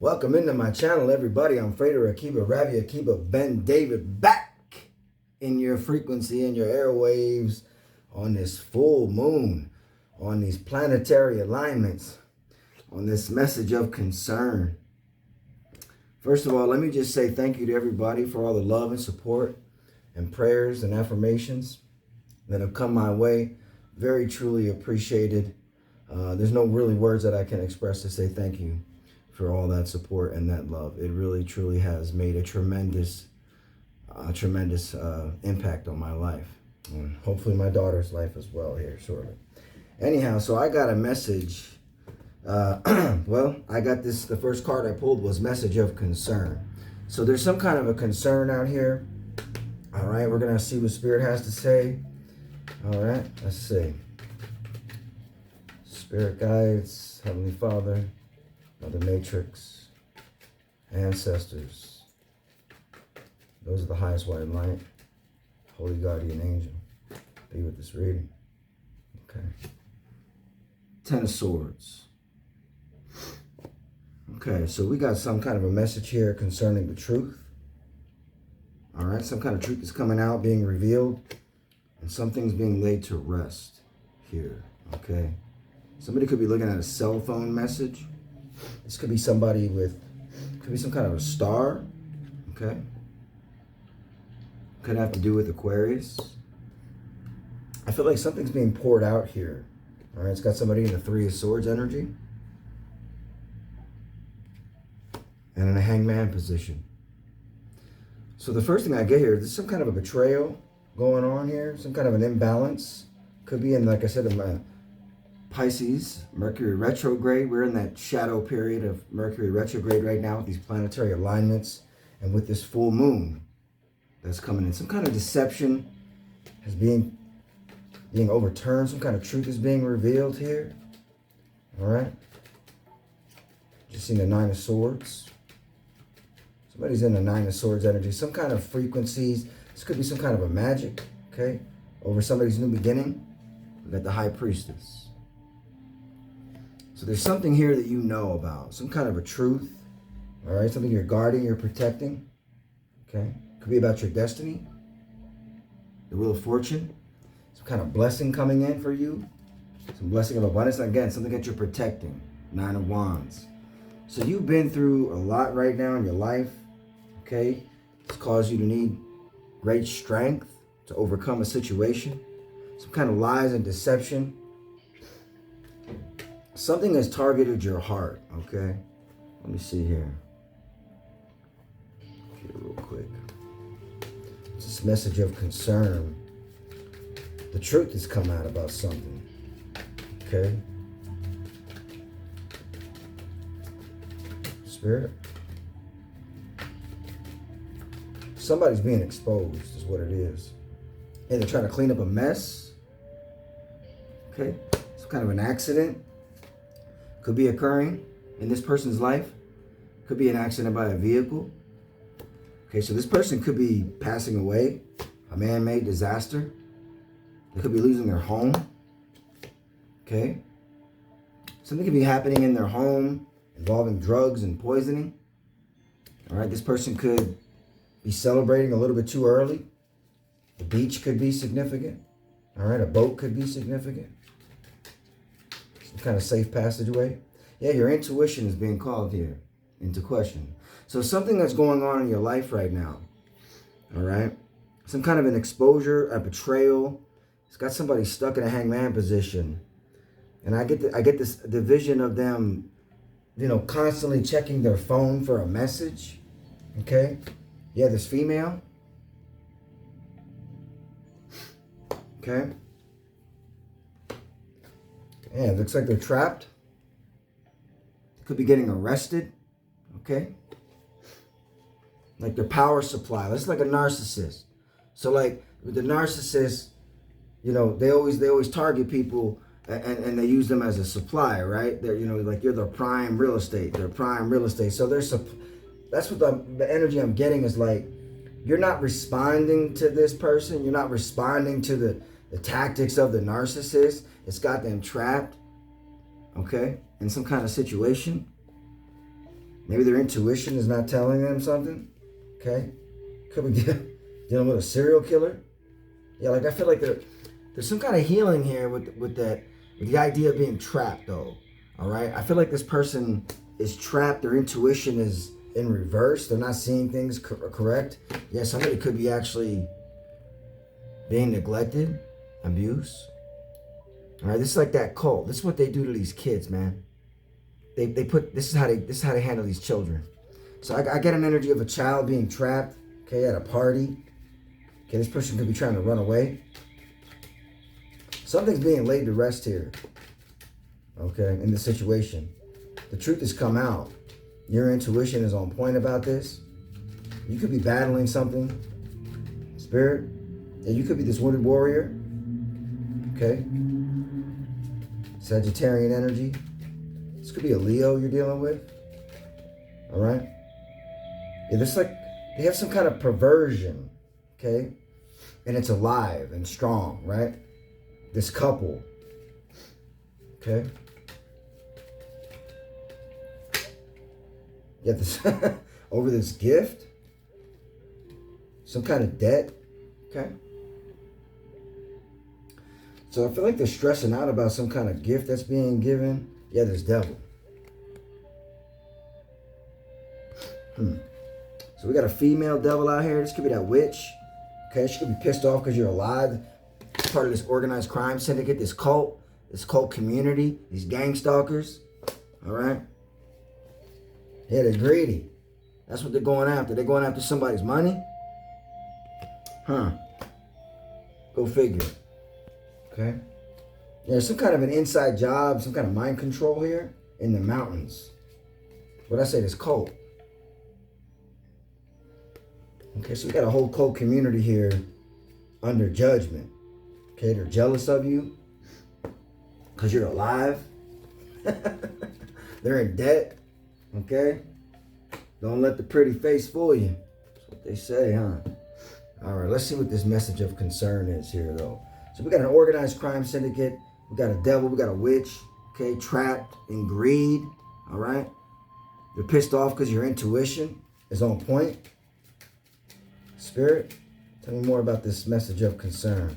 Welcome into my channel, everybody. I'm Frater Akiba Ravi Akiba Ben David, back in your frequency, in your airwaves, on this full moon, on these planetary alignments, on this message of concern. First of all, let me just say thank you to everybody for all the love and support and prayers and affirmations that have come my way. Very truly appreciated. There's no really words that I can express to say thank you for all that support and that love. It really truly has made a tremendous impact on my life, and hopefully my daughter's life as well here shortly. Anyhow, so I got a message. Well, I got this. The first card I pulled was message of concern. So there's some kind of a concern out here. All right, we're gonna see what Spirit has to say. All right, let's see. Spirit guides, Heavenly Father, Mother Matrix, ancestors. Those are the highest white light. Holy guardian angel. Be with this reading. Okay. 10 of Swords. Okay, so we got some kind of a message here concerning the truth. All right, some kind of truth is coming out, being revealed, and something's being laid to rest here. Okay. Somebody could be looking at a cell phone message. This could be somebody with, could be some kind of a star, okay? Could have to do with Aquarius. I feel like something's being poured out here. All right, it's got somebody in the Three of Swords energy. And in a hangman position. So the first thing I get here, there's some kind of a betrayal going on here. Some kind of an imbalance. Could be in, like I said, in my Pisces, Mercury retrograde. We're in that shadow period of Mercury retrograde right now with these planetary alignments and with this full moon that's coming in. Some kind of deception is being overturned. Some kind of truth is being revealed here. All right. Just seeing the Nine of Swords. Somebody's in the Nine of Swords energy. Some kind of frequencies. This could be some kind of a magic, okay, over somebody's new beginning. We got the High Priestess. So there's something here that you know about, some kind of a truth, all right? Something you're guarding, you're protecting, okay? Could be about your destiny, the Wheel of Fortune, some kind of blessing coming in for you, some blessing of abundance. And again, something that you're protecting, Nine of Wands. So you've been through a lot right now in your life, okay? It's caused you to need great strength to overcome a situation, some kind of lies and deception. Something has targeted your heart, okay? Let me see here. Okay, real quick. It's this message of concern. The truth has come out about something, okay? Spirit. Somebody's being exposed is what it is. And they're trying to clean up a mess, okay? Some kind of an accident could be occurring in this person's life. Could be an accident by a vehicle. Okay, so this person could be passing away, a man-made disaster. They could be losing their home. Okay. Something could be happening in their home involving drugs and poisoning. All right, this person could be celebrating a little bit too early. The beach could be significant. All right, a boat could be significant. Some kind of safe passageway. Yeah, your intuition is being called here into question. So something that's going on in your life right now, all right? Some kind of an exposure, a betrayal. It's got somebody stuck in a hangman position. And I get the vision of them, you know, constantly checking their phone for a message, okay? Yeah, this female, okay? Yeah, it looks like they're trapped. Could be getting arrested, okay? Like their power supply. That's like a narcissist. So like with the narcissist, you know, they always target people and they use them as a supply, right? They're, you know, like you're their prime real estate. They're prime real estate. So that's what the energy I'm getting is like, you're not responding to this person. You're not responding to the tactics of the narcissist. It's got them trapped, okay, in some kind of situation. Maybe their intuition is not telling them something. Okay. Could be dealing with a serial killer. Yeah, like I feel like there's some kind of healing here with the idea of being trapped, though. All right. I feel like this person is trapped. Their intuition is in reverse. They're not seeing things correct. Yeah, somebody could be actually being neglected, abused. All right. This is like that cult. This is what they do to these kids, man. They put this is how they handle these children. So I get an energy of a child being trapped. Okay, at a party. Okay, this person could be trying to run away. Something's being laid to rest here. Okay, in the situation. The truth has come out. Your intuition is on point about this. You could be battling something. Spirit. And you could be this wounded warrior. Okay. Sagittarian energy. This could be a Leo you're dealing with. All right. Yeah, this like they have some kind of perversion. Okay. And it's alive and strong, right? This couple. Okay. You have this over this gift. Some kind of debt. Okay. So I feel like they're stressing out about some kind of gift that's being given. Yeah, there's devil. So we got a female devil out here. This could be that witch. Okay, she could be pissed off because you're alive. Part of this organized crime syndicate, this cult community, these gang stalkers. All right. Yeah, they're greedy. That's what they're going after. They're going after somebody's money. Huh. Go figure. Okay. Yeah, there's some kind of an inside job, some kind of mind control here in the mountains. What I say, this cult. Okay, so we got a whole cult community here under judgment. Okay, they're jealous of you because you're alive. They're in debt. Okay? Don't let the pretty face fool you. That's what they say, huh? All right, let's see what this message of concern is here, though. So we got an organized crime syndicate. We got a devil. We got a witch. Okay, trapped in greed. All right? They're pissed off because your intuition is on point. Spirit, tell me more about this message of concern.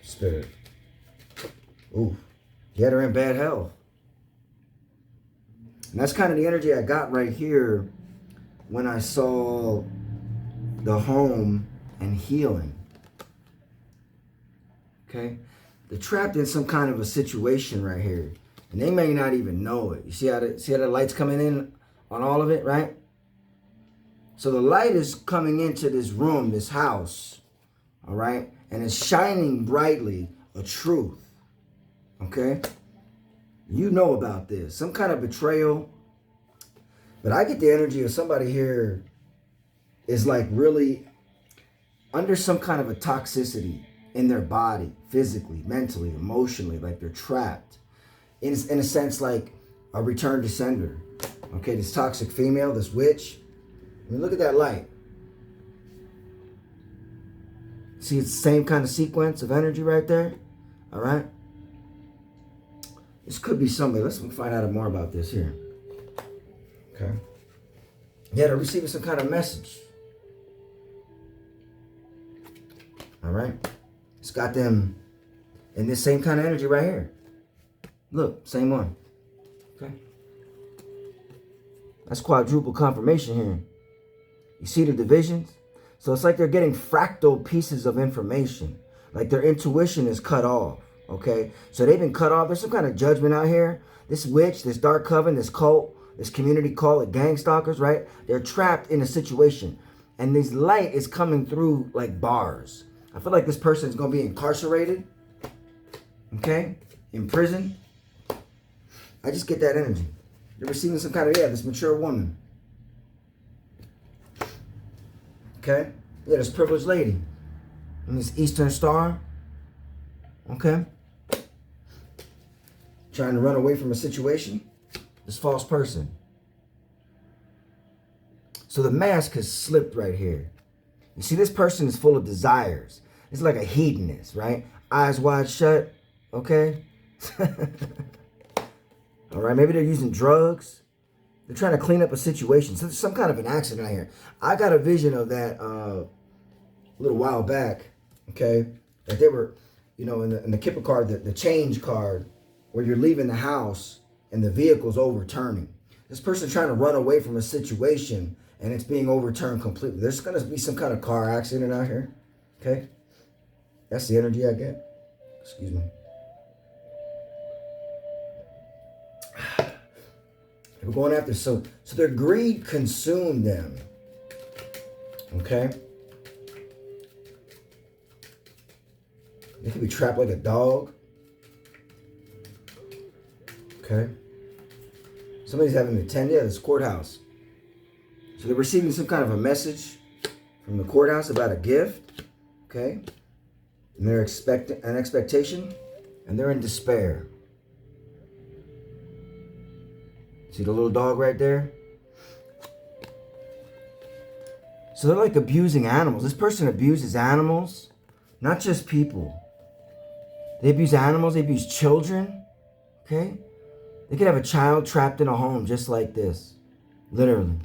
Spirit. Ooh, yeah, they're in bad health. And that's kind of the energy I got right here when I saw the home and healing. Okay? They're trapped in some kind of a situation right here. And they may not even know it. You see how the light's coming in on all of it, right? So the light is coming into this room, this house, all right? And it's shining brightly a truth, okay? You know about this. Some kind of betrayal. But I get the energy of somebody here is like really under some kind of a toxicity in their body, physically, mentally, emotionally, like they're trapped. In a sense, like a return to sender. Okay, this toxic female, this witch. I mean, look at that light. See, it's the same kind of sequence of energy right there. All right. This could be somebody. Let's find out more about this here. Okay. Yeah, they're receiving some kind of message. All right. It's got them in this same kind of energy right here. Look, same one. Okay. That's quadruple confirmation here. You see the divisions? So it's like they're getting fractal pieces of information. Like their intuition is cut off. Okay? So they've been cut off. There's some kind of judgment out here. This witch, this dark coven, this cult, this community called it gang stalkers, right? They're trapped in a situation. And this light is coming through like bars. I feel like this person is going to be incarcerated. Okay? In prison. I just get that energy. They're receiving some kind of, this mature woman. Okay? Yeah, this privileged lady. And this Eastern Star. Okay? Trying to run away from a situation. This false person. So the mask has slipped right here. You see, this person is full of desires. It's like a hedonist, right? Eyes wide shut. Okay? All right, maybe they're using drugs. They're trying to clean up a situation. So there's some kind of an accident out here. I got a vision of that a little while back, okay? That they were, you know, in the Kipper card, the change card, where you're leaving the house and the vehicle's overturning. This person's trying to run away from a situation and it's being overturned completely. There's going to be some kind of car accident out here, okay? That's the energy I get. Excuse me. We're going after, so their greed consumed them. Okay? They could be trapped like a dog. Okay? Somebody's having to attend, yeah, this courthouse. So they're receiving some kind of a message from the courthouse about a gift. Okay? And they're expecting an expectation, and they're in despair. See the little dog right there? So they're like abusing animals. This person abuses animals, not just people. They abuse animals, they abuse children. Okay? They could have a child trapped in a home just like this. Literally.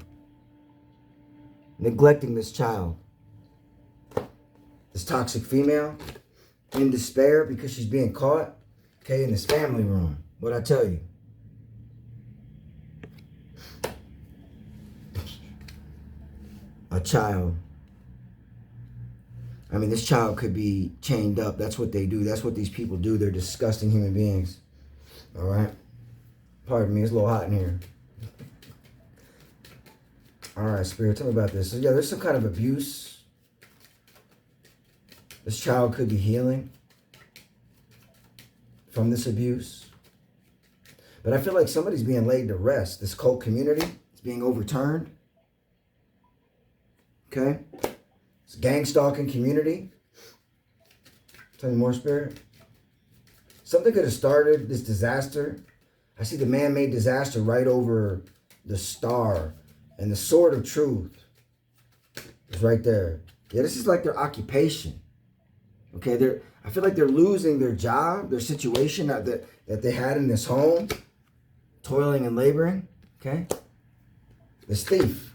Neglecting this child. This toxic female in despair because she's being caught. Okay, in this family room. What'd I tell you? A child. I mean, this child could be chained up. That's what they do. That's what these people do. They're disgusting human beings. All right? Pardon me, it's a little hot in here. All right, Spirit, tell me about this. So, yeah, there's some kind of abuse. This child could be healing from this abuse. But I feel like somebody's being laid to rest. This cult community is being overturned. Okay? It's a gang-stalking community. Tell me more, Spirit. Something could have started this disaster. I see the man-made disaster right over the star. And the sword of truth is right there. Yeah, this is like their occupation. Okay, I feel like they're losing their job, their situation that they had in this home. Toiling and laboring. Okay? This thief.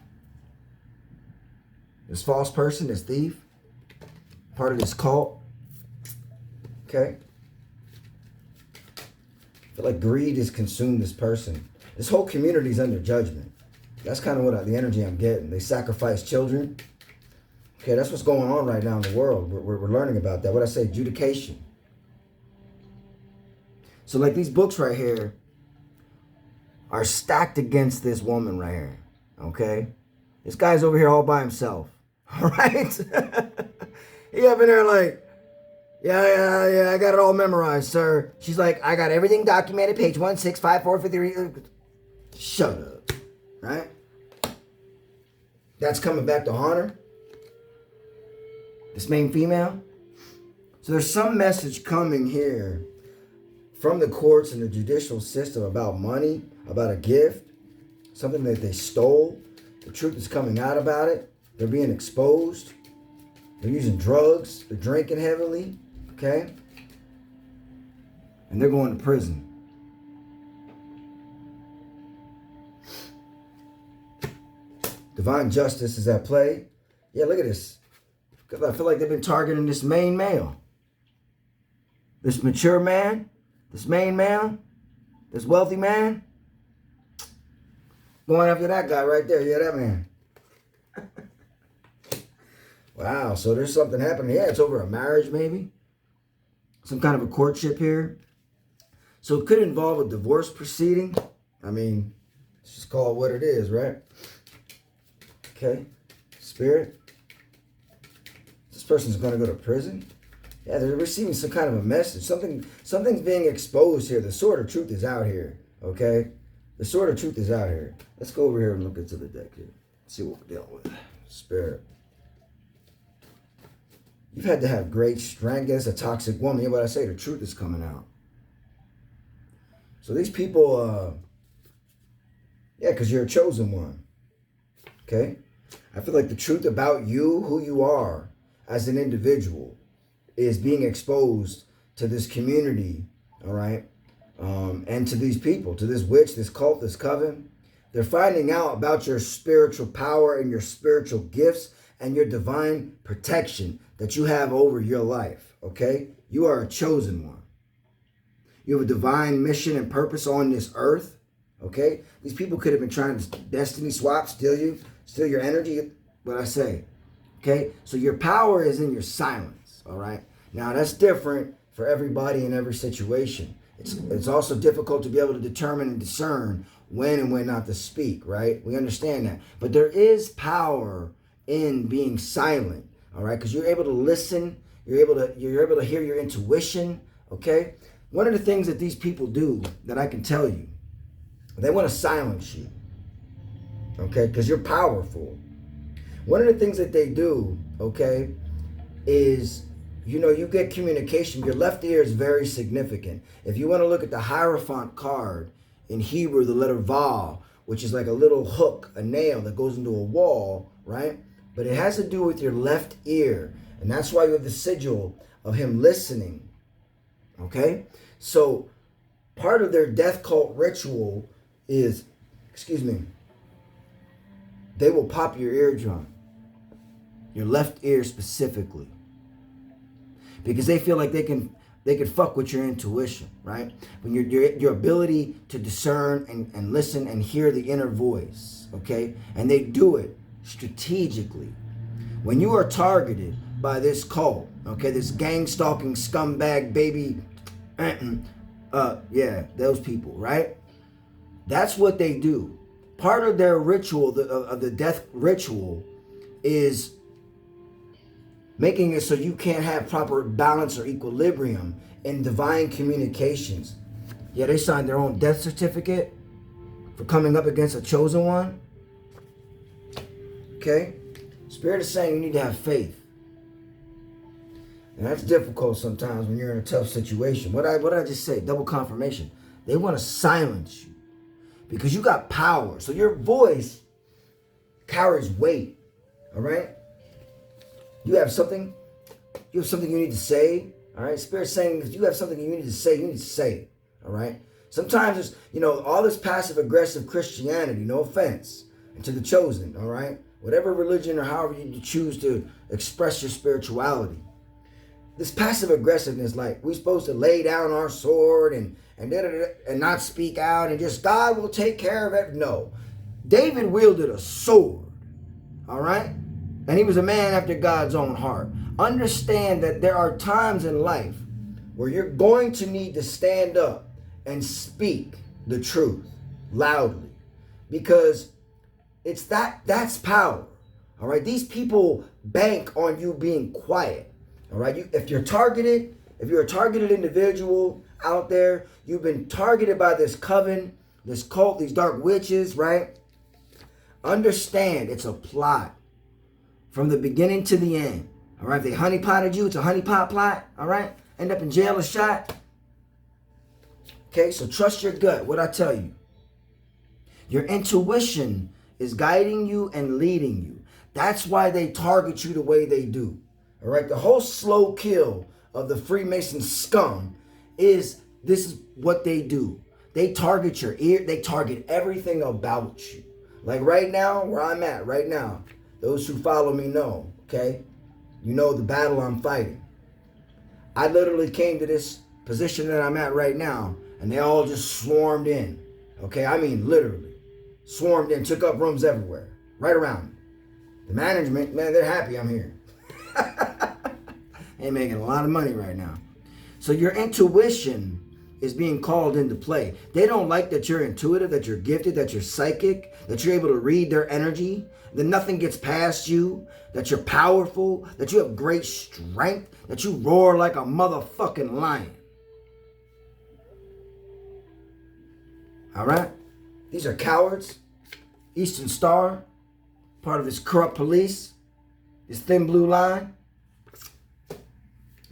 This false person, this thief. Part of this cult. Okay? I feel like greed has consumed this person. This whole community is under judgment. That's kind of the energy I'm getting. They sacrifice children. Okay, that's what's going on right now in the world. We're learning about that. What I say, adjudication. So like these books right here are stacked against this woman right here. Okay? This guy's over here all by himself. All right? He up in there like, yeah, I got it all memorized, sir. She's like, I got everything documented, page 165453. Shut up. Right? That's coming back to haunt her. This main female. So there's some message coming here from the courts and the judicial system about money, about a gift, something that they stole. The truth is coming out about it. They're being exposed. They're using drugs. They're drinking heavily. Okay? And they're going to prison. Divine justice is at play. Yeah, look at this. I feel like they've been targeting this main male. This mature man. This main male. This wealthy man. Going after that guy right there. Yeah, that man. Wow, so there's something happening. Yeah, it's over a marriage maybe. Some kind of a courtship here. So it could involve a divorce proceeding. I mean, let's just call it what it is, right? Okay, Spirit. This person's going to go to prison. Yeah, they're receiving some kind of a message. Something's being exposed here. The sword of truth is out here. Okay, the sword of truth is out here. Let's go over here and look into the deck here. See what we're dealing with. Spirit. You've had to have great strength against a toxic woman. Yeah, what I say, the truth is coming out. So these people, yeah, because you're a chosen one. Okay? I feel like the truth about you, who you are as an individual, is being exposed to this community, all right, And to these people, to this witch, this cult, this coven, they're finding out about your spiritual power and your spiritual gifts and your divine protection that you have over your life, okay? You are a chosen one. You have a divine mission and purpose on this earth, okay? These people could have been trying to destiny swap, steal you, steal your energy, what I say, okay? So your power is in your silence, all right? Now, that's different for everybody in every situation. It's also difficult to be able to determine and discern when and when not to speak, right? We understand that. But there is power in being silent, all right? Because you're able to listen, you're able to hear your intuition, okay? One of the things that these people do that I can tell you, they want to silence you, okay? Because you're powerful. One of the things that they do, okay, is, you know, you get communication. Your left ear is very significant. If you want to look at the Hierophant card, in Hebrew, the letter Vav, which is like a little hook, a nail that goes into a wall, right? But it has to do with your left ear. And that's why you have the sigil of him listening, okay? So part of their death cult ritual is, they will pop your eardrum, your left ear specifically, because they feel like they can fuck with your intuition, right? When your ability to discern and listen and hear the inner voice, okay? And they do it strategically. When you are targeted by this cult, okay, this gang-stalking scumbag baby, yeah, those people, right? That's what they do. Part of their ritual, of the death ritual, is making it so you can't have proper balance or equilibrium in divine communications. Yeah, they signed their own death certificate for coming up against a chosen one. Okay? Spirit is saying you need to have faith. And that's difficult sometimes when you're in a tough situation. What did I just say? Double confirmation. They want to silence you because you got power. So your voice carries weight. All right? You have something you need to say, all right? Spirit's saying if you have something you need to say it, all right? Sometimes it's, you know, all this passive-aggressive Christianity, no offense, and to the chosen, all right? Whatever religion or however you choose to express your spirituality. This passive-aggressiveness, like we're supposed to lay down our sword and not speak out and just God will take care of it. No. David wielded a sword, all right? And he was a man after God's own heart. Understand that there are times in life where you're going to need to stand up and speak the truth loudly. Because that's power. All right. These people bank on you being quiet. All right. If you're a targeted individual out there, you've been targeted by this coven, this cult, these dark witches, right? Understand it's a plot. From the beginning to the end. All right, if they honeypotted you, it's a honeypot plot. All right, end up in jail or shot. Okay, so trust your gut. What I tell you. Your intuition is guiding you and leading you. That's why they target you the way they do. All right, the whole slow kill of the Freemason scum is this is what they do. They target your ear. They target everything about you. Like right now, where I'm at right now. Those who follow me know, okay? You know the battle I'm fighting. I literally came to this position that I'm at right now, and they all just swarmed in, okay? I mean, literally. Swarmed in, took up rooms everywhere, right around me. The management, man, they're happy I'm here. Ain't making a lot of money right now. So your intuition is being called into play. They don't like that you're intuitive, that you're gifted, that you're psychic, that you're able to read their energy, that nothing gets past you, that you're powerful, that you have great strength, that you roar like a motherfucking lion. All right? These are cowards. Eastern Star, part of this corrupt police, this thin blue line.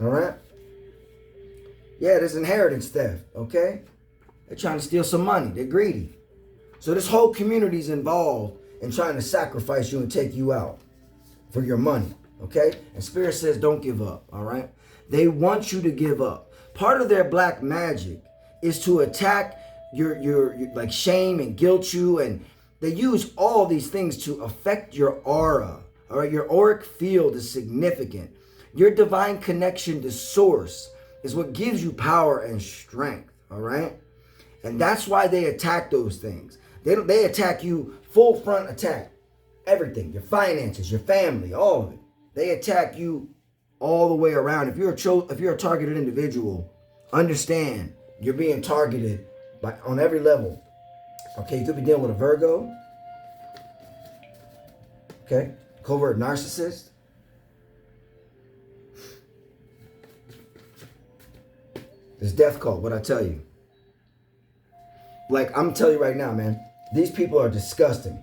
All right? Yeah, there's inheritance theft, okay? They're trying to steal some money. They're greedy. So this whole community's involved in trying to sacrifice you and take you out for your money, okay? And Spirit says don't give up, all right? They want you to give up. Part of their black magic is to attack your like shame and guilt you, and they use all these things to affect your aura. All right, your auric field is significant. Your divine connection to source is what gives you power and strength. All right, and that's why they attack those things. They attack you full front attack, everything, your finances, your family, all of it. They attack you all the way around. If you're a targeted individual, understand you're being targeted on every level. Okay, you could be dealing with a Virgo. Okay, covert narcissist. This death cult, what I tell you. Like, I'm telling you right now, man, these people are disgusting.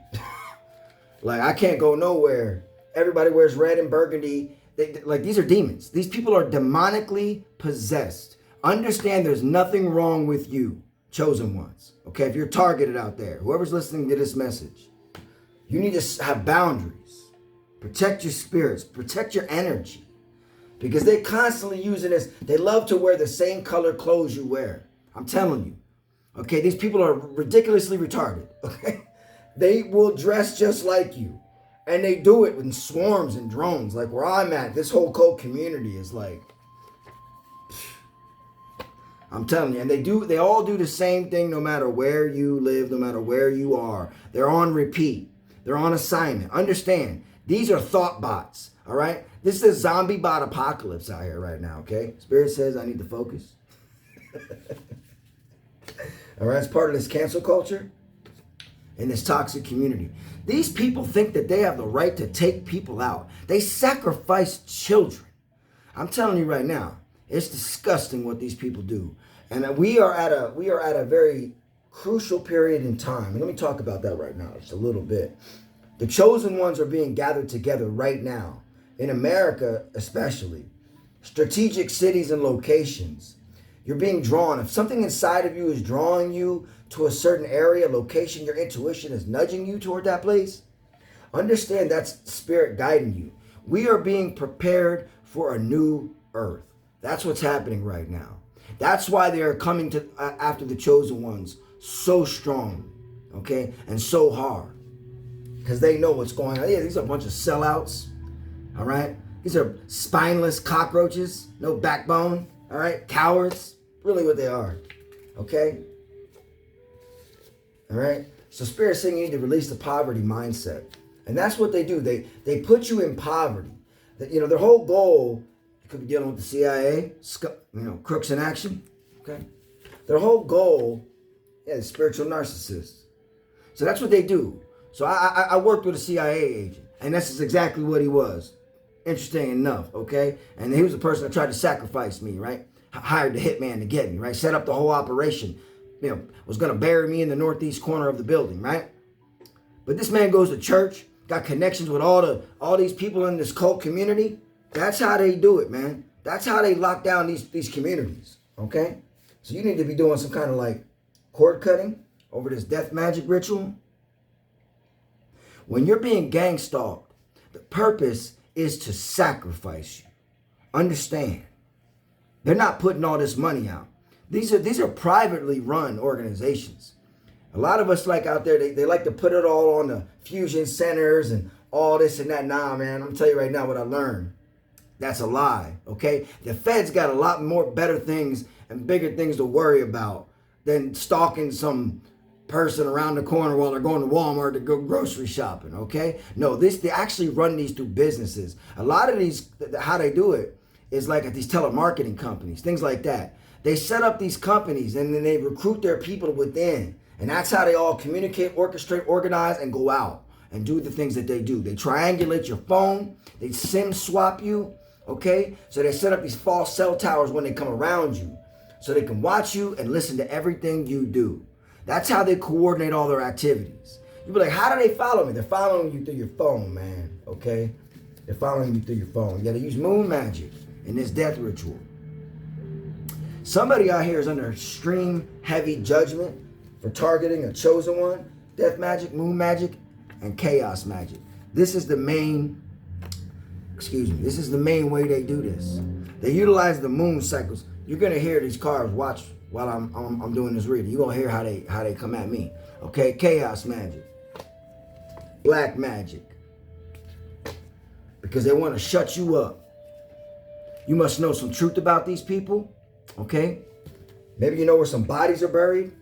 Like, I can't go nowhere. Everybody wears red and burgundy. Like, these are demons. These people are demonically possessed. Understand there's nothing wrong with you, chosen ones. Okay, if you're targeted out there, whoever's listening to this message, you need to have boundaries. Protect your spirits. Protect your energy. Because they're constantly using this. They love to wear the same color clothes you wear. I'm telling you. Okay, these people are ridiculously retarded. Okay, they will dress just like you. And they do it in swarms and drones. Like where I'm at, this whole cult community is like, I'm telling you. And they all do the same thing no matter where you live, no matter where you are. They're on repeat. They're on assignment. Understand, these are thought bots. All right? This is a zombie bot apocalypse out here right now, okay? Spirit says I need to focus. All right? It's part of this cancel culture and this toxic community. These people think that they have the right to take people out. They sacrifice children. I'm telling you right now, it's disgusting what these people do. And we are at a very crucial period in time. And let me talk about that right now just a little bit. The chosen ones are being gathered together right now. In America, especially, strategic cities and locations, you're being drawn. If something inside of you is drawing you to a certain area, location, your intuition is nudging you toward that place, understand that's spirit guiding you. We are being prepared for a new earth. That's what's happening right now. That's why they are coming to after the chosen ones so strong, okay, and so hard, because they know what's going on. Yeah, these are a bunch of sellouts. All right? These are spineless cockroaches, no backbone, all right? Cowards, really what they are, okay? All right? So Spirit's saying you need to release the poverty mindset. And that's what they do. They put you in poverty. You know, their whole goal, you could be dealing with the CIA, crooks in action, okay? Their whole goal, the spiritual narcissist. So that's what they do. So I worked with a CIA agent, and that's exactly what he was. Interesting enough, okay? And he was the person that tried to sacrifice me, right? Hired the hitman to get me, right? Set up the whole operation. Was going to bury me in the northeast corner of the building, right? But this man goes to church, got connections with all these people in this cult community. That's how they do it, man. That's how they lock down these communities, okay? So you need to be doing some kind of like cord cutting over this death magic ritual. When you're being gang stalked, the purpose is to sacrifice you. Understand. They're not putting all this money out. These are privately run organizations. A lot of us like out there, they like to put it all on the fusion centers and all this and that. Nah, man, I'm telling you right now what I learned. That's a lie, okay? The Fed's got a lot more better things and bigger things to worry about than stalking some person around the corner while they're going to Walmart to go grocery shopping, okay? No, they actually run these through businesses. A lot of these, how they do it is like at these telemarketing companies, things like that. They set up these companies and then they recruit their people within. And that's how they all communicate, orchestrate, organize, and go out and do the things that they do. They triangulate your phone. They SIM swap you, okay? So they set up these false cell towers when they come around you so they can watch you and listen to everything you do. That's how they coordinate all their activities. You'll be like, how do they follow me? They're following you through your phone, man, okay? They're following you through your phone. You got to use moon magic in this death ritual. Somebody out here is under extreme heavy judgment for targeting a chosen one, death magic, moon magic, and chaos magic. This is the main way they do this. They utilize the moon cycles. You're going to hear these cards. Watch while I'm doing this reading. You're gonna hear how they come at me. Okay, chaos magic, black magic, because they want to shut you up. You must know some truth about these people. Okay, maybe you know where some bodies are buried.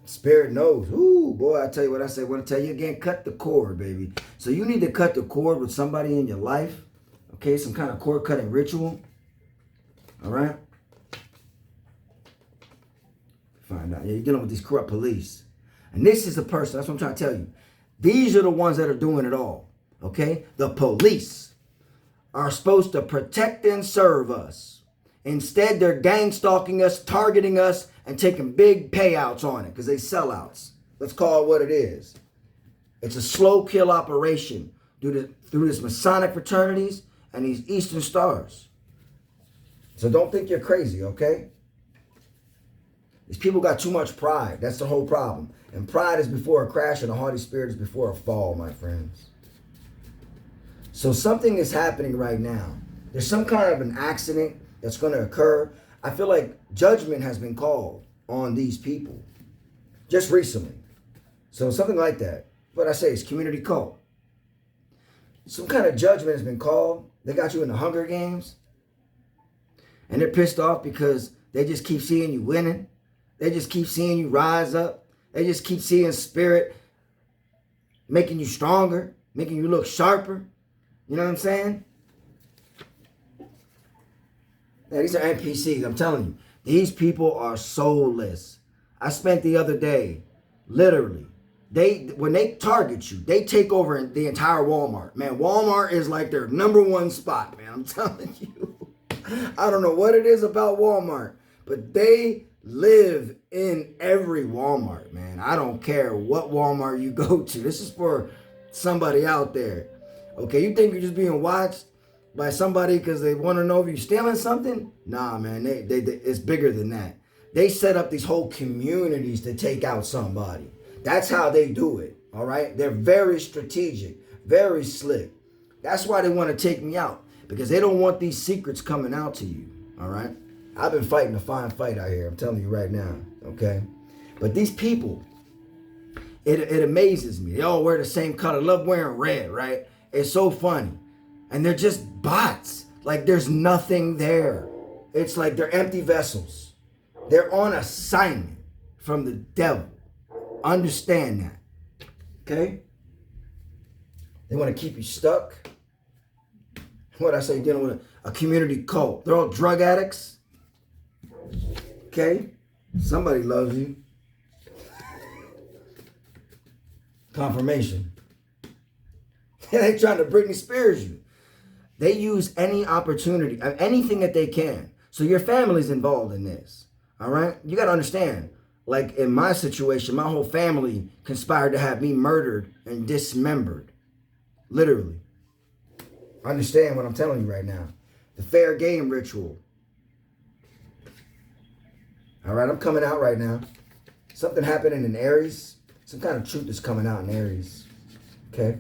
Spirit knows. Ooh, boy, I tell you what I say. I want to tell you again, cut the cord, baby. So you need to cut the cord with somebody in your life. Okay, some kind of cord cutting ritual. All right. Find out. Yeah, you're dealing with these corrupt police. And this is the person, that's what I'm trying to tell you. These are the ones that are doing it all. Okay? The police are supposed to protect and serve us. Instead, they're gang stalking us, targeting us, and taking big payouts on it because they sellouts. Let's call it what it is. It's a slow kill operation through this Masonic fraternities and these Eastern stars. So don't think you're crazy, okay? These people got too much pride. That's the whole problem. And pride is before a crash, and a haughty spirit is before a fall, my friends. So something is happening right now. There's some kind of an accident that's going to occur. I feel like judgment has been called on these people just recently. So something like that. What I say is community cult. Some kind of judgment has been called. They got you in the Hunger Games. And they're pissed off because they just keep seeing you winning. They just keep seeing you rise up. They just keep seeing spirit making you stronger, making you look sharper. You know what I'm saying? Yeah, these are NPCs, I'm telling you. These people are soulless. I spent the other day, literally, when they target you, they take over the entire Walmart. Man, Walmart is like their #1 spot, man. I'm telling you. I don't know what it is about Walmart, but they live in every Walmart, man. I don't care what Walmart you go to. This is for somebody out there. Okay, you think you're just being watched by somebody because they want to know if you're stealing something? Nah, man, it's bigger than that. They set up these whole communities to take out somebody. That's how they do it, all right? They're very strategic, very slick. That's why they want to take me out, because they don't want these secrets coming out to you, all right? I've been fighting a fine fight out here, I'm telling you right now, okay? But these people, it amazes me. They all wear the same color, love wearing red, right? It's so funny. And they're just bots. Like there's nothing there. It's like they're empty vessels. They're on assignment from the devil. Understand that. Okay? They want to keep you stuck. What I say, dealing with a community cult. They're all drug addicts. Okay? Somebody loves you. Confirmation. They're trying to Britney Spears you. They use any opportunity, anything that they can. So your family's involved in this. All right? You got to understand, like in my situation, my whole family conspired to have me murdered and dismembered. Literally. Understand what I'm telling you right now. The fair game ritual. All right, I'm coming out right now. Something happening in Aries. Some kind of truth is coming out in Aries. Okay?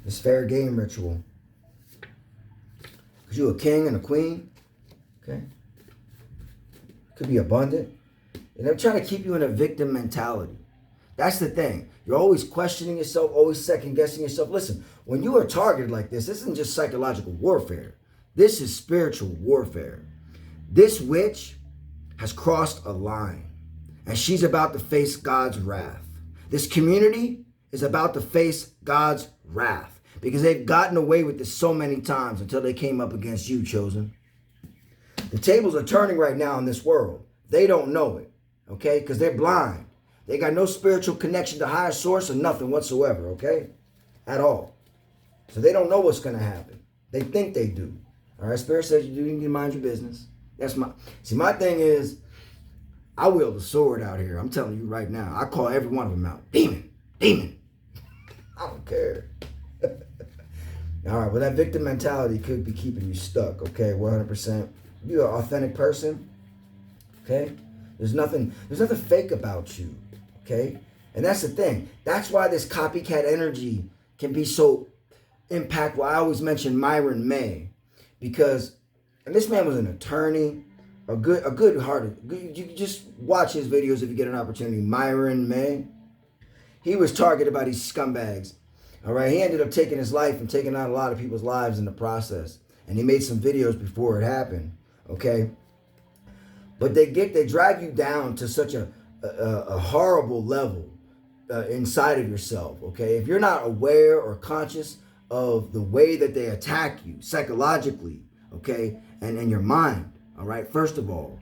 This fair game ritual. Because you're a king and a queen. Okay? Could be abundant. And they're trying to keep you in a victim mentality. That's the thing. You're always questioning yourself, always second guessing yourself. Listen, when you are targeted like this isn't just psychological warfare. This is spiritual warfare. This witch has crossed a line, and she's about to face God's wrath. This community is about to face God's wrath because they've gotten away with this so many times until they came up against you, chosen. The tables are turning right now in this world. They don't know it, okay? Because they're blind. They got no spiritual connection to higher source or nothing whatsoever, okay? At all. So they don't know what's going to happen. They think they do. All right, Spirit says you do need to mind your business. That's my thing is, I wield the sword out here. I'm telling you right now. I call every one of them out. Demon. Demon. I don't care. All right, well, that victim mentality could be keeping you stuck, okay, 100%. You're an authentic person, okay? There's nothing fake about you, okay? And that's the thing. That's why this copycat energy can be so impactful. I always mention Myron May, because, and this man was an attorney, a good hearted. You can just watch his videos if you get an opportunity. Myron May. He was targeted by these scumbags. All right, he ended up taking his life and taking out a lot of people's lives in the process. And he made some videos before it happened. Okay, but they drag you down to such a horrible level inside of yourself. Okay, if you're not aware or conscious of the way that they attack you psychologically, okay, and in your mind. All right, first of all,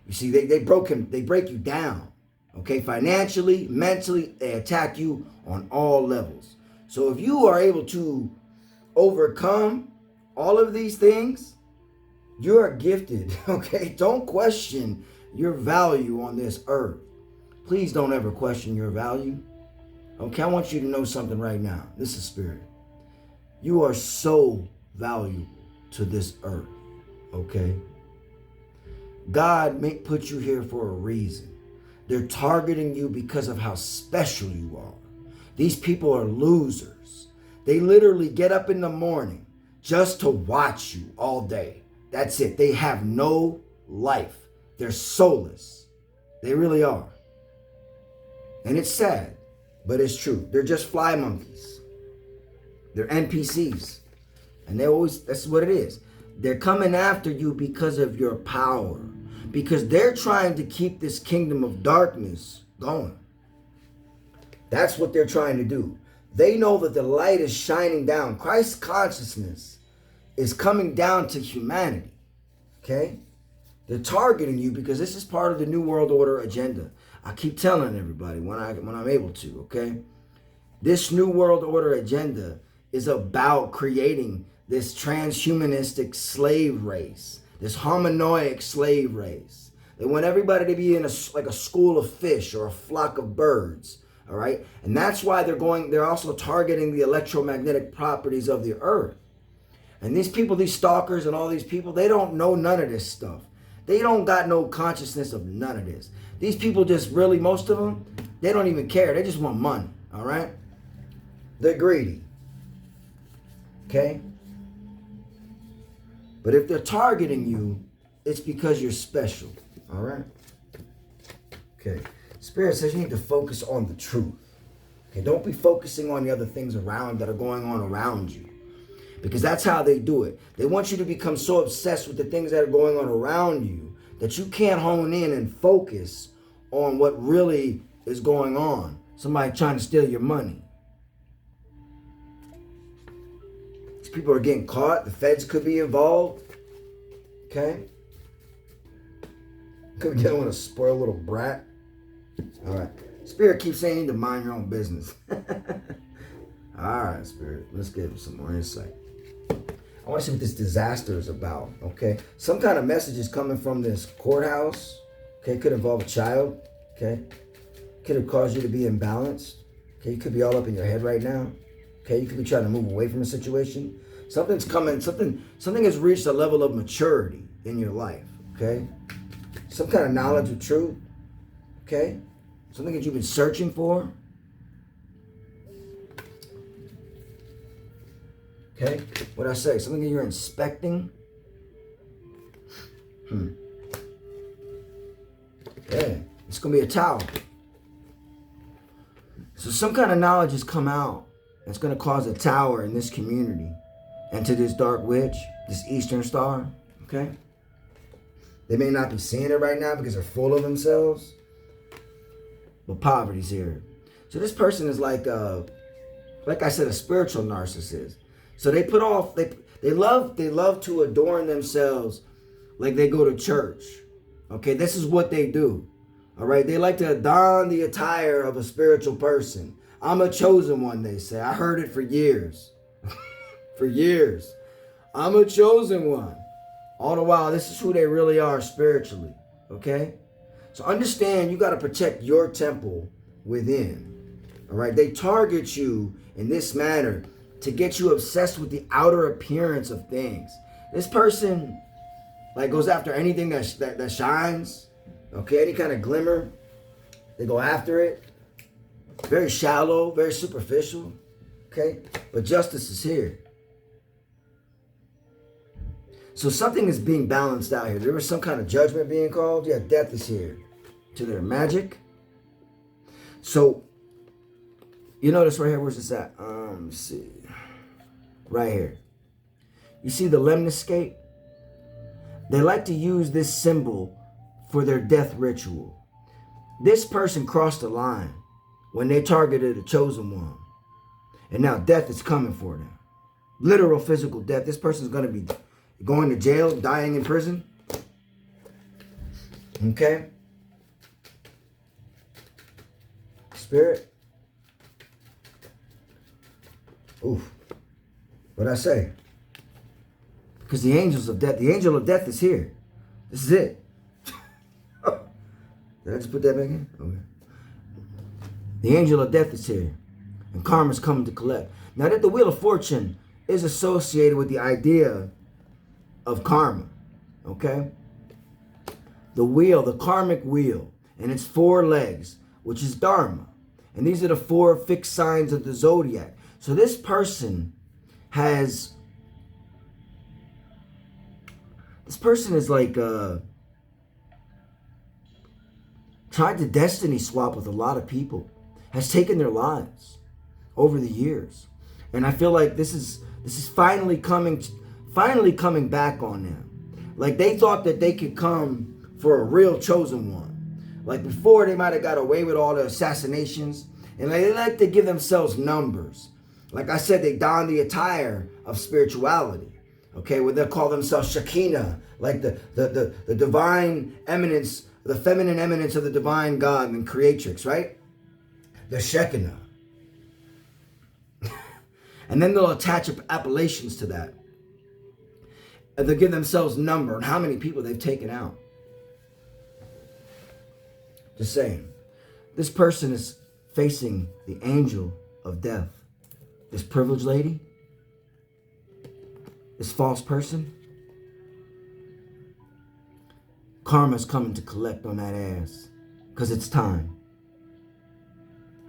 you see, they break you down. Okay, financially, mentally, they attack you on all levels. So if you are able to overcome all of these things, you are gifted. Okay, don't question your value on this earth. Please don't ever question your value. Okay, I want you to know something right now. This is spirit. You are so valuable to this earth. Okay, God put you here for a reason. They're targeting you because of how special you are. These people are losers. They literally get up in the morning just to watch you all day. That's it. They have no life. They're soulless. They really are. And it's sad, but it's true. They're just fly monkeys. They're NPCs. And that's what it is. They're coming after you because of your power. Because they're trying to keep this kingdom of darkness going. That's what they're trying to do. They know that the light is shining down. Christ's consciousness is coming down to humanity. Okay? They're targeting you because this is part of the New World Order agenda. I keep telling everybody when I'm able to, okay? This New World Order agenda is about creating this transhumanistic slave race, this hominoic slave race. They want everybody to be in like a school of fish or a flock of birds, all right? And that's why they're also targeting the electromagnetic properties of the earth. And these people, these stalkers and all these people, they don't know none of this stuff. They don't got no consciousness of none of this. These people just really, most of them, they don't even care. They just want money, all right? They're greedy, okay? But if they're targeting you, it's because you're special, all right? Okay. Spirit says you need to focus on the truth. Okay, don't be focusing on the other things around that are going on around you. Because that's how they do it. They want you to become so obsessed with the things that are going on around you that you can't hone in and focus on what really is going on. Somebody trying to steal your money. These people are getting caught. The feds could be involved. Okay? Could be dealing with a spoiled little brat. All right. Spirit keeps saying you need to mind your own business. All right, Spirit. Let's give him some more insight. I want to see what this disaster is about, okay? Some kind of message is coming from this courthouse, okay? Could involve a child, okay? Could have caused you to be imbalanced, okay? You could be all up in your head right now, okay? You could be trying to move away from a situation. Something's coming, something has reached a level of maturity in your life, okay? Some kind of knowledge of truth, okay? Something that you've been searching for. Okay, what did I say? Something that you're inspecting. Yeah, it's going to be a tower. So some kind of knowledge has come out that's going to cause a tower in this community and to this dark witch, this Eastern Star. Okay? They may not be seeing it right now because they're full of themselves. But poverty's here. So this person is like I said, a spiritual narcissist. So they put off, they love to adorn themselves like they go to church. Okay, this is what they do. All right, they like to don the attire of a spiritual person. I'm a chosen one, they say. I heard it for years. For years. I'm a chosen one. All the while, this is who they really are spiritually. Okay? So understand, you got to protect your temple within. All right? They target you in this manner to get you obsessed with the outer appearance of things. This person like goes after anything that shines. Okay, any kind of glimmer, they go after it. Very shallow, very superficial. Okay, but justice is here. So something is being balanced out here. There was some kind of judgment being called. Yeah, death is here to their magic. So you notice right here, where's this at? Let's see. Right here. You see the lemniscate? They like to use this symbol for their death ritual. This person crossed the line when they targeted a chosen one. And now death is coming for them. Literal physical death. This person's going to be going to jail, dying in prison. Okay? Spirit. Oof. What'd I say? Because the angels of death, the angel of death is here. This is it. Did I just put that back in? Okay. The angel of death is here. And karma's coming to collect. Now that the Wheel of Fortune is associated with the idea of karma. Okay? The wheel, the karmic wheel, and its 4 legs, which is Dharma. And these are the 4 fixed signs of the zodiac. So this person has... This person is like... tried to destiny swap with a lot of people. Has taken their lives over the years. And I feel like this is finally coming back on them. Like they thought that they could come for a real chosen one. Like before they might have got away with all the assassinations. And they like to give themselves numbers. Like I said, they don the attire of spirituality. Okay, where they'll call themselves Shekinah. Like the divine eminence, the feminine eminence of the divine God and creatrix, right? The Shekinah. And then they'll attach appellations to that. And they'll give themselves a number and how many people they've taken out. Just saying. This person is facing the angel of death. This privileged lady. This false person. Karma's coming to collect on that ass. Because it's time.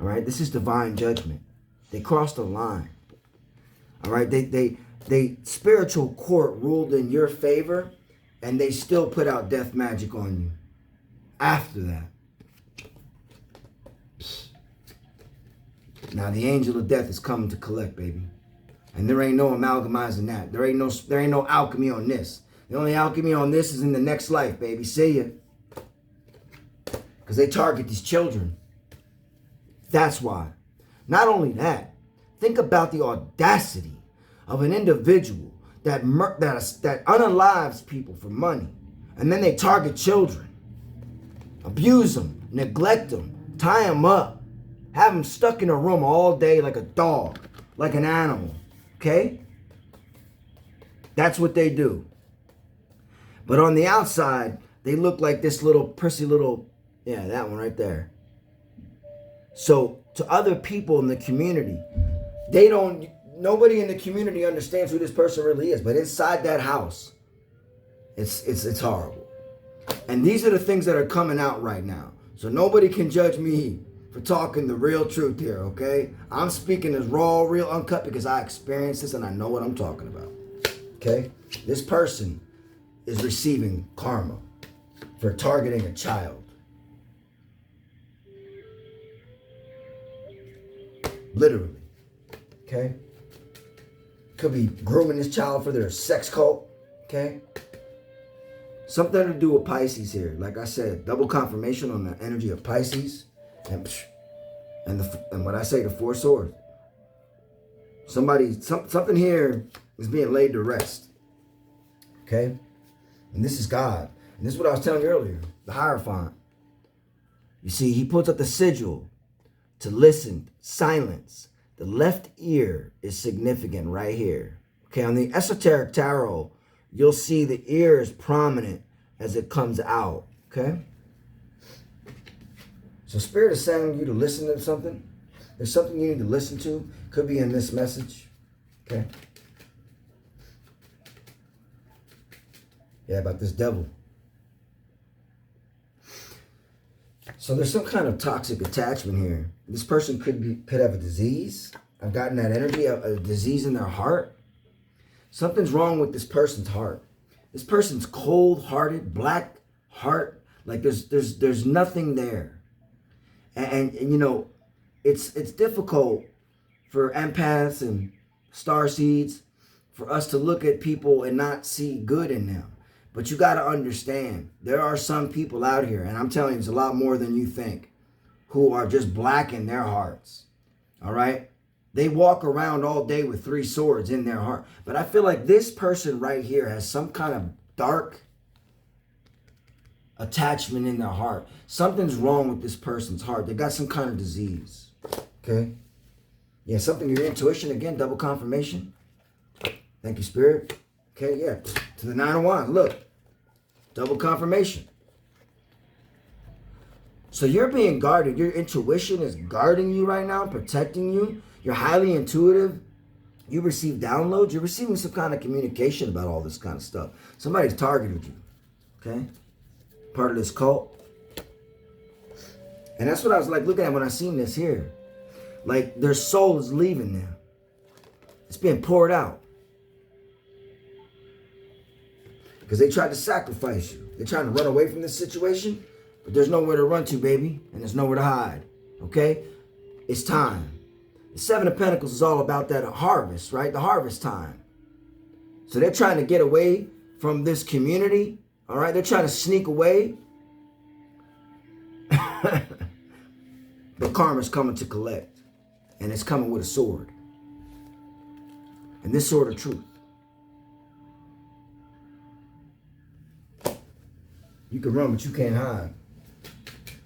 Alright? This is divine judgment. They crossed the line. Alright? They spiritual court ruled in your favor. And they still put out death magic on you. After that. Now the angel of death is coming to collect, baby. And there ain't no amalgamizing that. There ain't no alchemy on this. The only alchemy on this is in the next life, baby. See ya. Because they target these children. That's why. Not only that, think about the audacity of an individual that unalives people for money. And then they target children. Abuse them. Neglect them. Tie them up. Have them stuck in a room all day like a dog. Like an animal. Okay? That's what they do. But on the outside, they look like this little prissy little, yeah, that one right there. So to other people in the community, nobody in the community understands who this person really is. But inside that house, it's horrible. And these are the things that are coming out right now. So nobody can judge me for talking the real truth here, okay? I'm speaking as raw, real, uncut because I experienced this and I know what I'm talking about, okay? This person is receiving karma for targeting a child. Literally, okay? Could be grooming this child for their sex cult, okay? Something to do with Pisces here. Like I said, double confirmation on the energy of Pisces. And what I say, the 4 swords. Something here is being laid to rest. Okay? And this is God. And this is what I was telling you earlier. The Hierophant. You see, he puts up the sigil to listen, silence. The left ear is significant right here. Okay, on the Esoteric Tarot, you'll see the ear is prominent as it comes out. Okay? So Spirit is saying you to listen to something. There's something you need to listen to. Could be in this message. Okay? Yeah, about this devil. So there's some kind of toxic attachment here. This person could have a disease. I've gotten that energy, a disease in their heart. Something's wrong with this person's heart. This person's cold-hearted, black heart. Like there's nothing there. And you know, it's difficult for empaths and starseeds for us to look at people and not see good in them. But you got to understand, there are some people out here, and I'm telling you, it's a lot more than you think, who are just black in their hearts. All right? They walk around all day with 3 swords in their heart. But I feel like this person right here has some kind of dark attachment in their heart. Something's wrong with this person's heart. They got some kind of disease. Okay? Yeah, something, your intuition, again, double confirmation. Thank you, Spirit. Okay, yeah. To the 9 of Wands, look. Double confirmation. So you're being guarded. Your intuition is guarding you right now, protecting you. You're highly intuitive. You receive downloads. You're receiving some kind of communication about all this kind of stuff. Somebody's targeted you. Okay? Part of this cult. And that's what I was like looking at when I seen this here. Like their soul is leaving them. It's being poured out. Because they tried to sacrifice you. They're trying to run away from this situation. But there's nowhere to run to, baby. And there's nowhere to hide. Okay? It's time. The 7 of Pentacles is all about that harvest, right? The harvest time. So they're trying to get away from this community. All right? They're trying to sneak away. But karma's coming to collect. And it's coming with a sword. And this sword of truth. You can run, but you can't hide.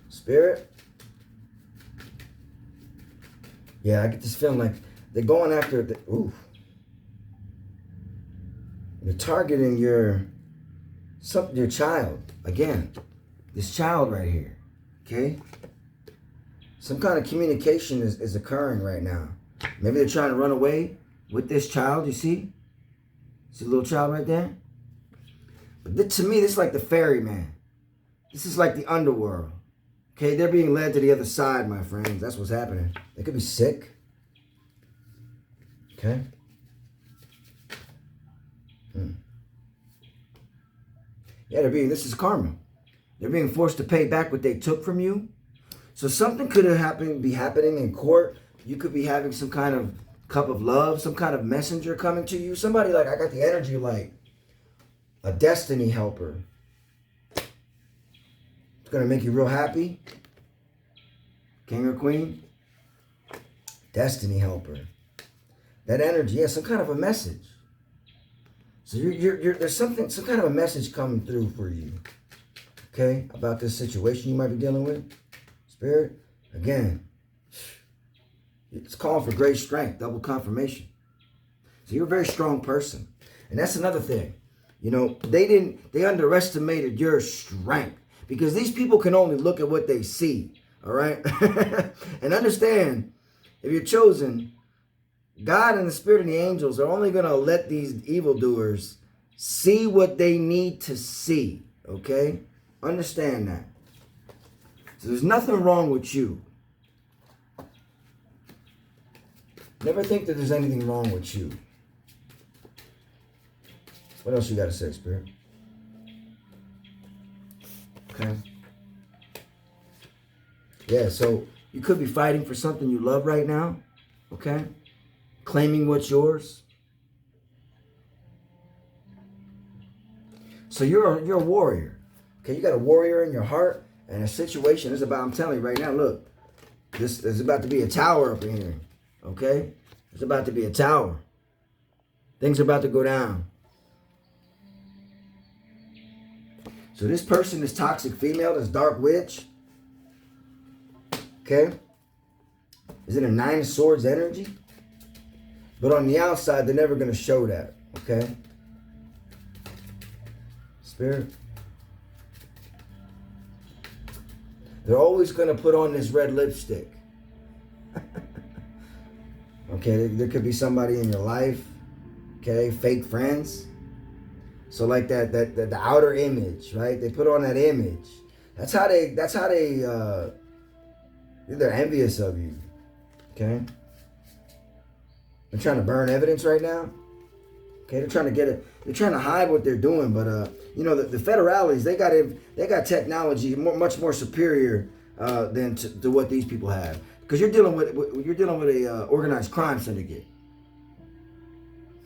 Spirit? Yeah, I get this feeling like they're going after the... Ooh. They're targeting your child. Again, this child right here. Okay? Some kind of communication is occurring right now. Maybe they're trying to run away with this child, you see? See the little child right there? But to me, this is like the ferryman. This is like the underworld. Okay, they're being led to the other side, my friends. That's what's happening. They could be sick. Okay? Yeah, this is karma. They're being forced to pay back what they took from you. So something could be happening in court. You could be having some kind of cup of love, some kind of messenger coming to you. Somebody like, I got the energy like a destiny helper. It's going to make you real happy. King or queen. Destiny helper. That energy, yeah, some kind of a message. So there's some kind of a message coming through for you. Okay? About this situation you might be dealing with. Spirit, again, it's calling for great strength, double confirmation. So you're a very strong person. And that's another thing. You know, they underestimated your strength because these people can only look at what they see. All right. And understand, if you're chosen, God and the Spirit and the angels are only going to let these evildoers see what they need to see. Okay. Understand that. So there's nothing wrong with you. Never think that there's anything wrong with you. What else you got to say, Spirit? Okay. Yeah, so you could be fighting for something you love right now. Okay. Claiming what's yours. So you're a warrior. Okay, you got a warrior in your heart. And a situation is about, I'm telling you right now, look, this is about to be a tower up in here. Okay? It's about to be a tower. Things are about to go down. So this person, this toxic female, this dark witch, okay, is in a 9 of Swords energy. But on the outside, they're never going to show that. Okay? Spirit. They're always going to put on this red lipstick. Okay, there could be somebody in your life. Okay, fake friends. So like the outer image, right? They put on that image. That's how they they're envious of you. Okay? They're trying to burn evidence right now. Okay, they're trying to get it. They're trying to hide what they're doing, but you know, the federales, they got technology much more superior than to what these people have. Because you're dealing with a organized crime syndicate.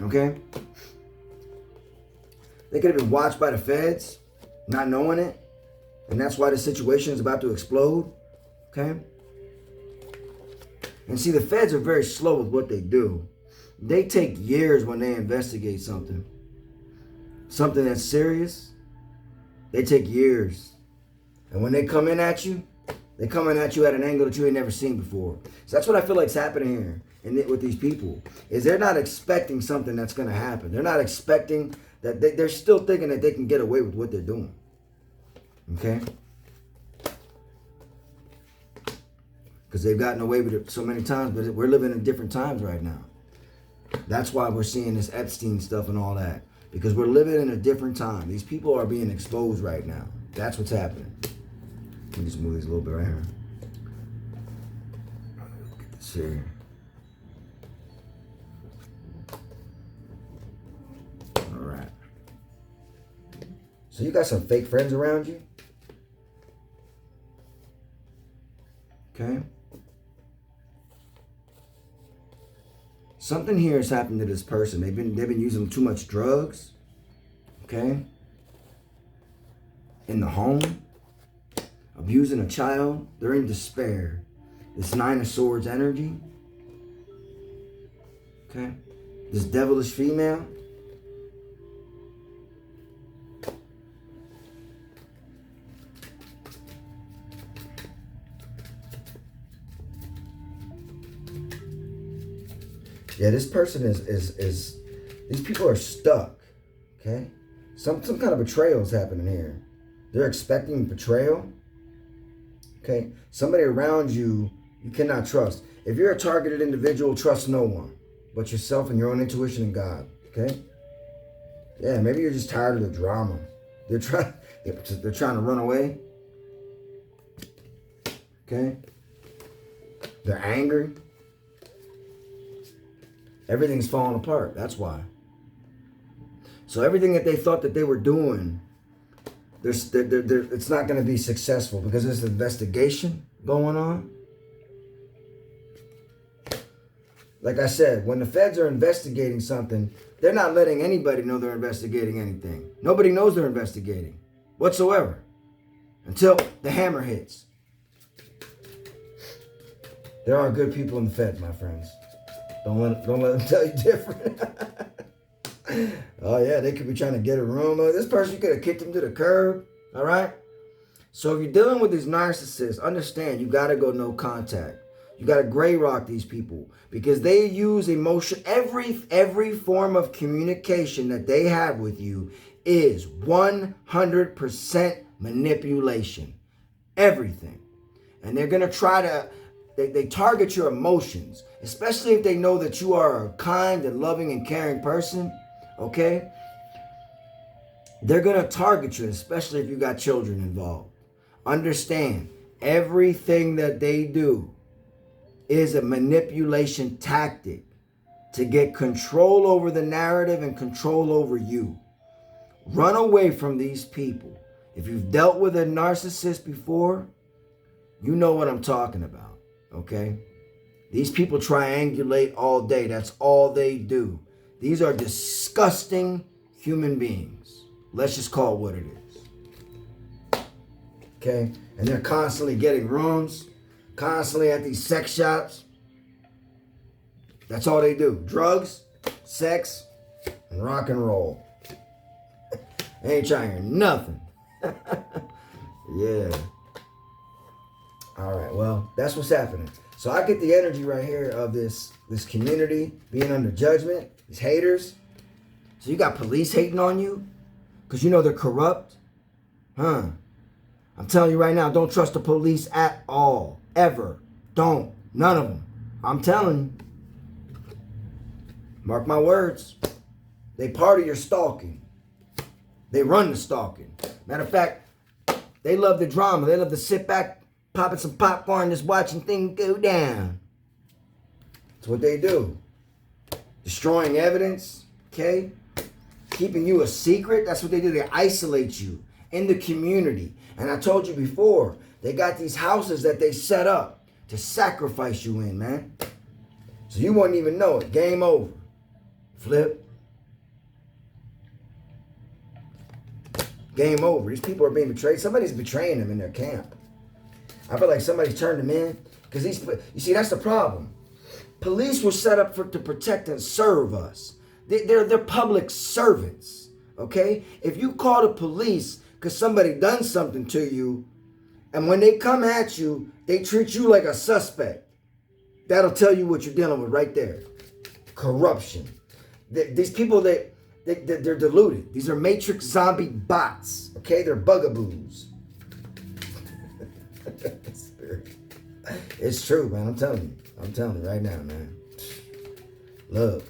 Okay, they could have been watched by the feds, not knowing it, and that's why the situation is about to explode. Okay, and see, the feds are very slow with what they do. They take years when they investigate something that's serious. They take years, and when they come in at you, they're coming at you at an angle that you ain't never seen before. So that's what I feel like's happening here with these people. Is they're not expecting something that's going to happen. They're not expecting that. They're still thinking that they can get away with what they're doing. Okay? Because they've gotten away with it so many times, but we're living in different times right now. That's why we're seeing this Epstein stuff and all that. Because we're living in a different time. These people are being exposed right now. That's what's happening. Let me just move these a little bit right here. Get this here. All right. So you got some fake friends around you? Okay. Something here has happened to this person. They've been using too much drugs. Okay. In the home. Abusing a child. They're in despair. This Nine of Swords energy. Okay. This devilish female. Yeah, this person is these people are stuck. Okay. Some kind of betrayal is happening here. They're expecting betrayal. Okay. Somebody around you cannot trust. If you're a targeted individual, trust no one but yourself and your own intuition and God. Okay. Yeah, maybe you're just tired of the drama. They're trying to run away. Okay. They're angry. Everything's falling apart. That's why. So everything that they thought that they were doing, it's not going to be successful because there's an investigation going on. Like I said, when the feds are investigating something, they're not letting anybody know they're investigating anything. Nobody knows they're investigating whatsoever until the hammer hits. There are good people in the feds, my friends. Don't let them tell you different. Oh yeah, they could be trying to get a room. This person could have kicked him to the curb. All right. So if you're dealing with these narcissists, understand you got to go no contact. You got to gray rock these people because they use emotion. Every form of communication that they have with you is 100% manipulation. Everything, and they're gonna try to. They target your emotions, especially if they know that you are a kind and loving and caring person, okay? They're going to target you, especially if you got children involved. Understand, everything that they do is a manipulation tactic to get control over the narrative and control over you. Run away from these people. If you've dealt with a narcissist before, you know what I'm talking about. Okay? These people triangulate all day. That's all they do. These are disgusting human beings. Let's just call it what it is. Okay? And they're constantly getting rooms, constantly at these sex shops. That's all they do. Drugs, sex, and rock and roll. They ain't trying to hear nothing. Yeah. All right, well, that's what's happening. So I get the energy right here of this community being under judgment, these haters. So you got police hating on you because you know they're corrupt. I'm telling you right now, don't trust the police at all. Ever. Don't. None of them. I'm telling you. Mark my words. They part of your stalking. They run the stalking. Matter of fact, they love the drama. They love to sit back, popping some popcorn, just watching things go down. That's what they do. Destroying evidence, okay? keeping you a secret. That's what they do. They isolate you in the community. And I told you before, they got these houses that they set up to sacrifice you in, man. So you won't even know it. Game over. Flip. Game over. These people are being betrayed. Somebody's betraying them in their camp. I feel like somebody's turned them in. Because you see, that's the problem. Police were set up to protect and serve us. They're public servants. Okay? If you call the police because somebody done something to you, and when they come at you, they treat you like a suspect, that'll tell you what you're dealing with right there. Corruption. These people, they're deluded. These are matrix zombie bots. Okay? They're bugaboos. It's true, man. I'm telling you right now, man. Look,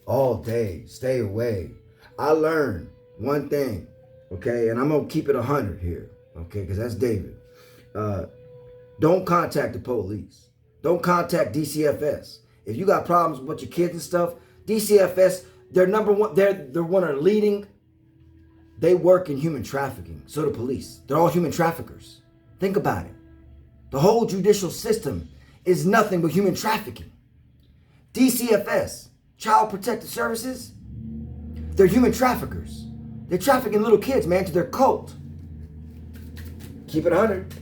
all day, stay away. I learned one thing, okay? And I'm going to keep it 100 here, okay? Because that's David. Don't contact the police. Don't contact DCFS. If you got problems with your kids and stuff, DCFS, they're number one. They're one of the leading. They work in human trafficking. So do police. They're all human traffickers. Think about it. The whole judicial system is nothing but human trafficking. DCFS, Child Protective Services, they're human traffickers. They're trafficking little kids, man, to their cult. Keep it 100.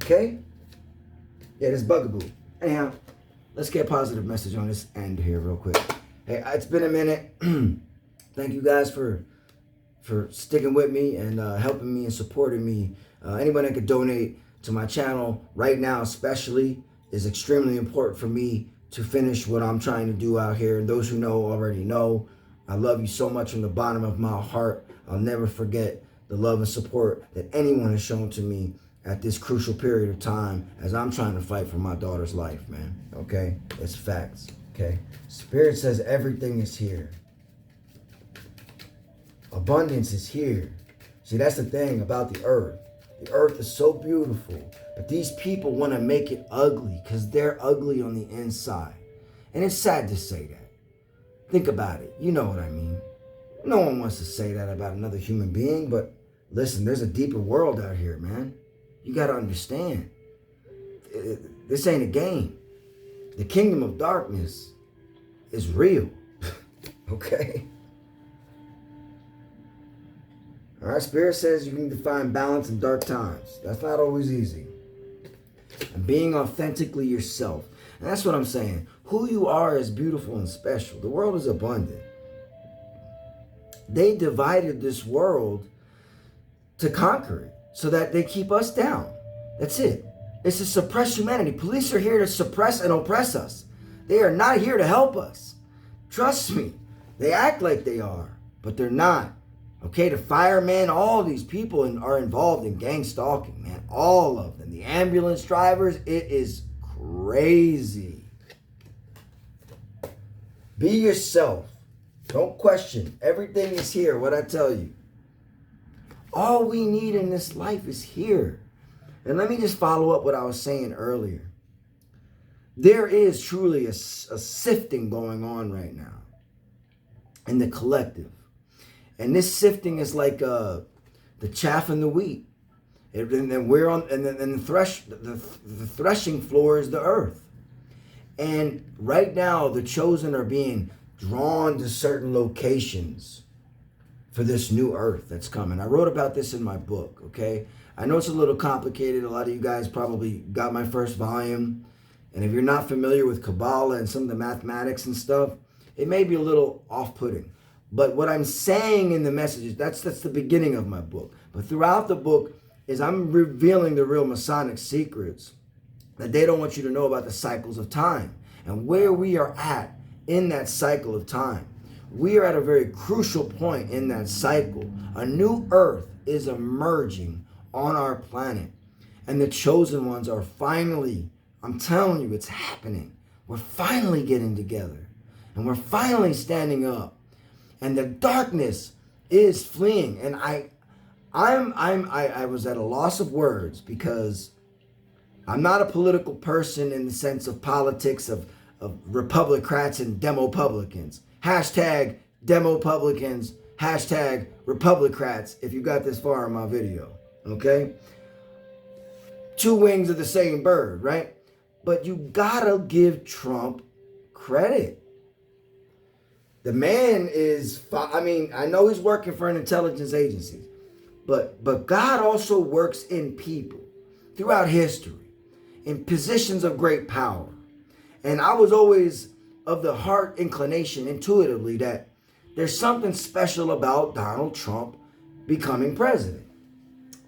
Okay? Yeah, this bugaboo. Anyhow, let's get a positive message on this end here real quick. Hey, it's been a minute. Thank you guys for sticking with me and helping me and supporting me. Anyone that could donate to my channel right now especially is extremely important for me to finish what I'm trying to do out here. And those who know already know. I love you so much from the bottom of my heart. I'll never forget the love and support that anyone has shown to me at this crucial period of time as I'm trying to fight for my daughter's life, man. Okay? It's facts. Okay? Spirit says everything is here. Abundance is here. See, that's the thing about the earth. The earth is so beautiful, but these people want to make it ugly because they're ugly on the inside. And it's sad to say that. Think about it. You know what I mean. No one wants to say that about another human being, but listen, there's a deeper world out here, man. You got to understand. This ain't a game. The kingdom of darkness is real. Okay? All right, Spirit says you need to find balance in dark times. That's not always easy. And being authentically yourself. And that's what I'm saying. Who you are is beautiful and special. The world is abundant. They divided this world to conquer it so that they keep us down. That's it. It's to suppress humanity. Police are here to suppress and oppress us. They are not here to help us. Trust me. They act like they are, but they're not. Okay, the firemen, all these people are involved in gang stalking, man. All of them. The ambulance drivers, it is crazy. Be yourself. Don't question. Everything is here, what I tell you. All we need in this life is here. And let me just follow up what I was saying earlier. There is truly a sifting going on right now in the collective. And this sifting is like the chaff and the wheat. And then we're on, and then the threshing floor is the earth. And right now, the chosen are being drawn to certain locations for this new earth that's coming. I wrote about this in my book, okay? I know it's a little complicated. A lot of you guys probably got my first volume. And if you're not familiar with Kabbalah and some of the mathematics and stuff, it may be a little off-putting. But what I'm saying in the messages, that's the beginning of my book. But throughout the book is I'm revealing the real Masonic secrets that they don't want you to know about the cycles of time and where we are at in that cycle of time. We are at a very crucial point in that cycle. A new earth is emerging on our planet. And the chosen ones are finally, I'm telling you, it's happening. We're finally getting together. And we're finally standing up. And the darkness is fleeing. And I was at a loss of words because I'm not a political person in the sense of politics of Republicrats and Demopublicans. Hashtag Demopublicans, hashtag Republicrats, if you got this far in my video, okay? Two wings of the same bird, right? But you gotta give Trump credit. The man is, I mean, I know he's working for an intelligence agency, but God also works in people throughout history, in positions of great power. And I was always of the heart inclination intuitively that there's something special about Donald Trump becoming president,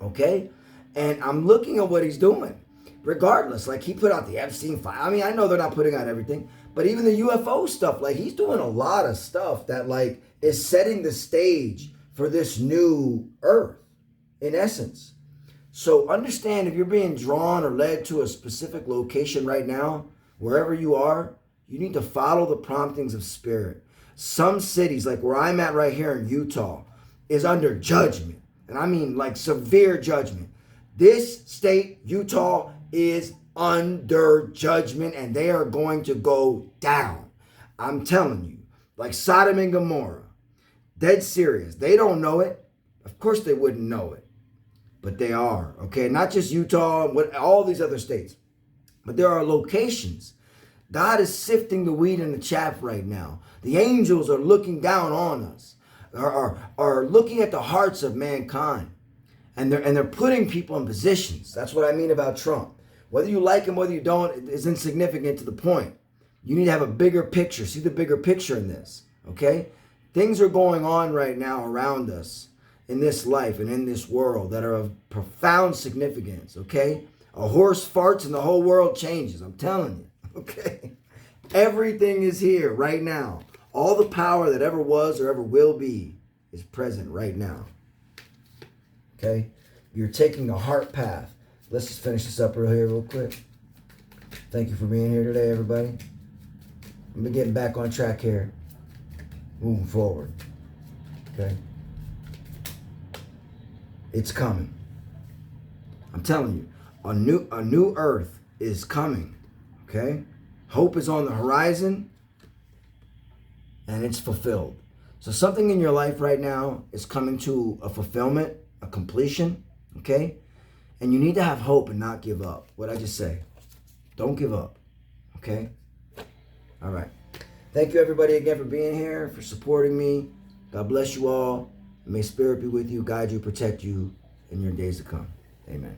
okay? And I'm looking at what he's doing. Regardless, like he put out the Epstein file. I mean, I know they're not putting out everything, but even the UFO stuff, like he's doing a lot of stuff that like is setting the stage for this new earth, in essence. So understand, if you're being drawn or led to a specific location right now, wherever you are, you need to follow the promptings of spirit. Some cities, like where I'm at right here in Utah, is under judgment. And I mean like severe judgment. This state, Utah, is under judgment, and they are going to go down. I'm telling you, like Sodom and Gomorrah, dead serious. They don't know it. Of course they wouldn't know it, but they are, okay? Not just Utah, but all these other states. But there are locations. God is sifting the wheat and the chaff right now. The angels are looking down on us, are looking at the hearts of mankind. And they're putting people in positions. That's what I mean about Trump. Whether you like him, whether you don't, is insignificant to the point. You need to have a bigger picture. See the bigger picture in this, okay? Things are going on right now around us in this life and in this world that are of profound significance, okay? A horse farts and the whole world changes. I'm telling you, okay? Everything is here right now. All the power that ever was or ever will be is present right now. Okay? You're taking a heart path. Let's just finish this up real quick. Thank you for being here today, everybody. I'm getting back on track here. Moving forward. Okay? It's coming. I'm telling you, a new earth is coming. Okay? Hope is on the horizon, and it's fulfilled. So something in your life right now is coming to a fulfillment, a completion, okay? And you need to have hope and not give up. What'd I just say? Don't give up, okay? All right. Thank you, everybody, again for being here, for supporting me. God bless you all. May Spirit be with you, guide you, protect you in your days to come. Amen.